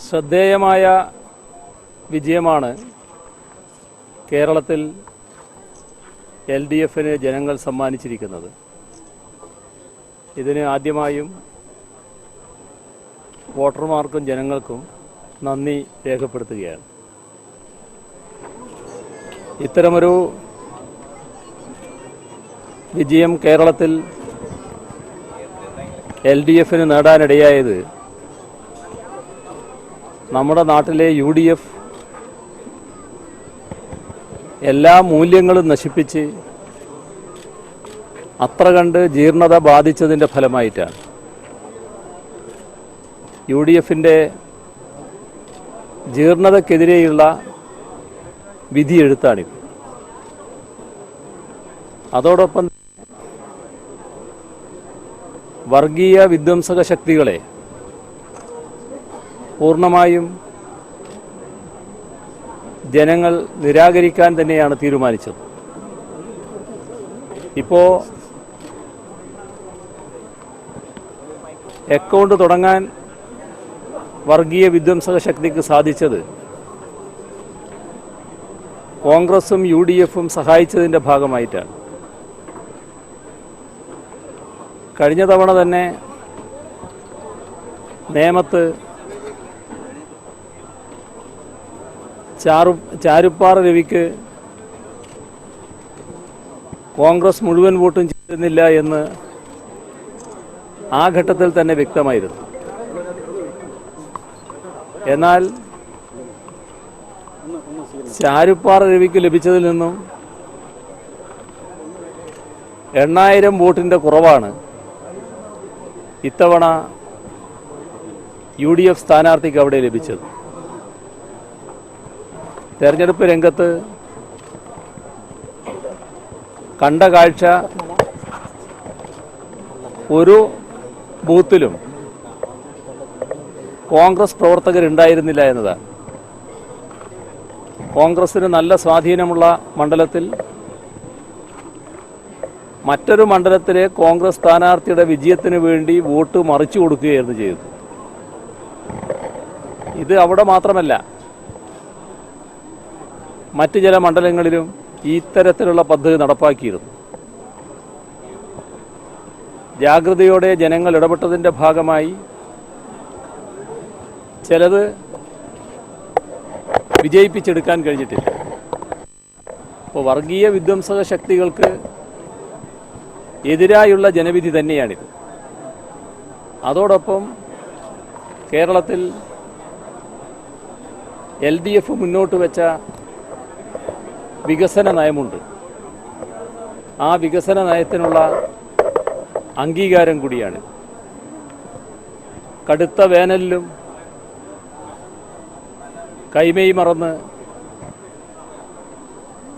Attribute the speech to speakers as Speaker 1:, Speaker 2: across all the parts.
Speaker 1: ശ്രദ്ധേയമായ വിജയമാണ് കേരളത്തിൽ LDFന് ജനങ്ങൾ സമ്മാനിച്ചിരിക്കുന്നത്. ഇതിന് ആദ്യമായും വോട്ടർമാർക്കും ജനങ്ങൾക്കും നന്ദി രേഖപ്പെടുത്തുകയാണ്. ഇത്തരമൊരു വിജയം കേരളത്തിൽ LDFന് നേടാനിടയായത് നമ്മുടെ നാട്ടിലെ UDF എല്ലാ മൂല്യങ്ങളും നശിപ്പിച്ച് അത്ര കണ്ട് ജീർണത ബാധിച്ചതിൻ്റെ ഫലമായിട്ടാണ്. UDFൻ്റെ ജീർണതക്കെതിരെയുള്ള വിധിയെഴുത്താണിത്. അതോടൊപ്പം വർഗീയ വിധ്വംസക ശക്തികളെ പൂർണ്ണമായും ജനങ്ങൾ നിരാകരിക്കാൻ തന്നെയാണ് തീരുമാനിച്ചത്. ഇപ്പോൾ അക്കൗണ്ട് തുടങ്ങാൻ വർഗീയ വിധ്വംസക ശക്തിക്ക് സാധിച്ചത് കോൺഗ്രസും UDFും സഹായിച്ചതിൻ്റെ ഭാഗമായിട്ടാണ്. കഴിഞ്ഞ തവണ തന്നെ നേമത്ത് ചാരുപ്പാറ രവിക്ക് കോൺഗ്രസ് മുഴുവൻ വോട്ടും ചെയ്യുന്നില്ല എന്ന് ആ ഘട്ടത്തിൽ തന്നെ വ്യക്തമായിരുന്നു. എന്നാൽ ചാരുപ്പാറ രവിക്ക് ലഭിച്ചതിൽ നിന്നും 8000 വോട്ടിൻ്റെ കുറവാണ് ഇത്തവണ UDF സ്ഥാനാർത്ഥിക്ക് അവിടെ ലഭിച്ചത്. തെരഞ്ഞെടുപ്പ് രംഗത്ത് കണ്ട കാഴ്ച ഒരു ബൂത്തിലും കോൺഗ്രസ് പ്രവർത്തകരുണ്ടായിരുന്നില്ല എന്നതാണ്. കോൺഗ്രസിന് നല്ല സ്വാധീനമുള്ള മണ്ഡലത്തിൽ മറ്റൊരു മണ്ഡലത്തിലെ കോൺഗ്രസ് സ്ഥാനാർത്ഥിയുടെ വിജയത്തിന് വേണ്ടി വോട്ട് മറിച്ചു കൊടുക്കുകയായിരുന്നു ചെയ്തത്. ഇത് അവിടെ മാത്രമല്ല, മറ്റ് ചില മണ്ഡലങ്ങളിലും ഇത്തരത്തിലുള്ള പദ്ധതി നടപ്പാക്കിയിരുന്നു. ജാഗ്രതയോടെ ജനങ്ങൾ ഇടപെട്ടതിൻ്റെ ഭാഗമായി ചിലത് വിജയിപ്പിച്ചെടുക്കാൻ കഴിഞ്ഞിട്ടില്ല. അപ്പോൾ വർഗീയ വിധ്വംസക ശക്തികൾക്ക് എതിരായുള്ള ജനവിധി തന്നെയാണിത്. അതോടൊപ്പം കേരളത്തിൽ LDF മുന്നോട്ട് വെച്ച വികസന നയമുണ്ട്. ആ വികസന നയത്തിനുള്ള അംഗീകാരം കൂടിയാണ്. കടുത്ത വേനലിലും കൈമേയ് മറന്ന്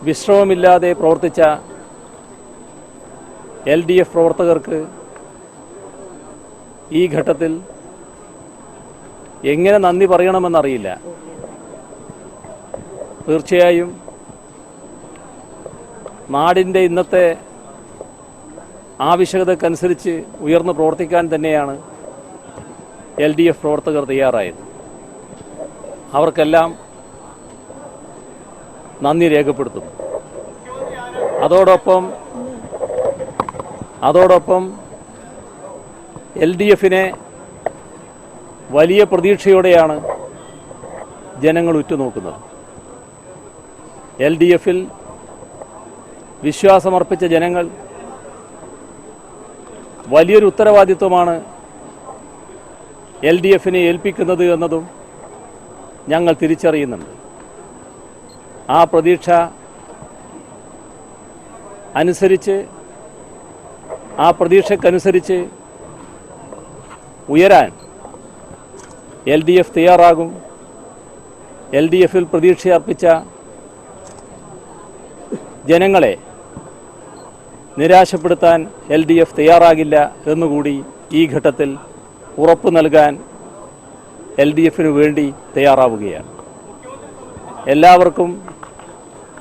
Speaker 1: വിശ്രമമില്ലാതെ പ്രവർത്തിച്ച LDF പ്രവർത്തകർക്ക് ഈ ഘട്ടത്തിൽ എങ്ങനെ നന്ദി പറയണമെന്നറിയില്ല. തീർച്ചയായും നാടിൻ്റെ ഇന്നത്തെ ആവശ്യകതക്കനുസരിച്ച് ഉയർന്നു പ്രവർത്തിക്കാൻ തന്നെയാണ് LDF പ്രവർത്തകർ തയ്യാറായത്. അവർക്കെല്ലാം നന്ദി രേഖപ്പെടുത്തുന്നു. അതോടൊപ്പം LDFനെ വലിയ പ്രതീക്ഷയോടെയാണ് ജനങ്ങൾ ഉറ്റുനോക്കുന്നത്. LDFൽ വിശ്വാസമർപ്പിച്ച ജനങ്ങൾ വലിയൊരു ഉത്തരവാദിത്വമാണ് LDFനെ ഏൽപ്പിക്കുന്നത് എന്നതും ഞങ്ങൾ തിരിച്ചറിയുന്നുണ്ട്. ആ പ്രതീക്ഷ അനുസരിച്ച്, ആ പ്രതീക്ഷയ്ക്കനുസരിച്ച് ഉയരാൻ LDF തയ്യാറാകും. LDFൽ പ്രതീക്ഷയർപ്പിച്ച ജനങ്ങളെ നിരാശപ്പെടുത്താൻ LDF തയ്യാറാകില്ല എന്നുകൂടി ഈ ഘട്ടത്തിൽ ഉറപ്പ് നൽകാൻ LDFന് വേണ്ടി തയ്യാറാവുകയാണ്. എല്ലാവർക്കും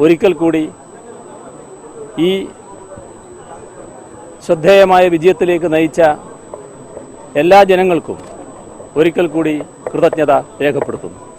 Speaker 1: ഒരിക്കൽ കൂടി ഈ ശ്രദ്ധേയമായ വിജയത്തിലേക്ക് നയിച്ച എല്ലാ ജനങ്ങൾക്കും ഒരിക്കൽ കൂടി കൃതജ്ഞത രേഖപ്പെടുത്തുന്നു.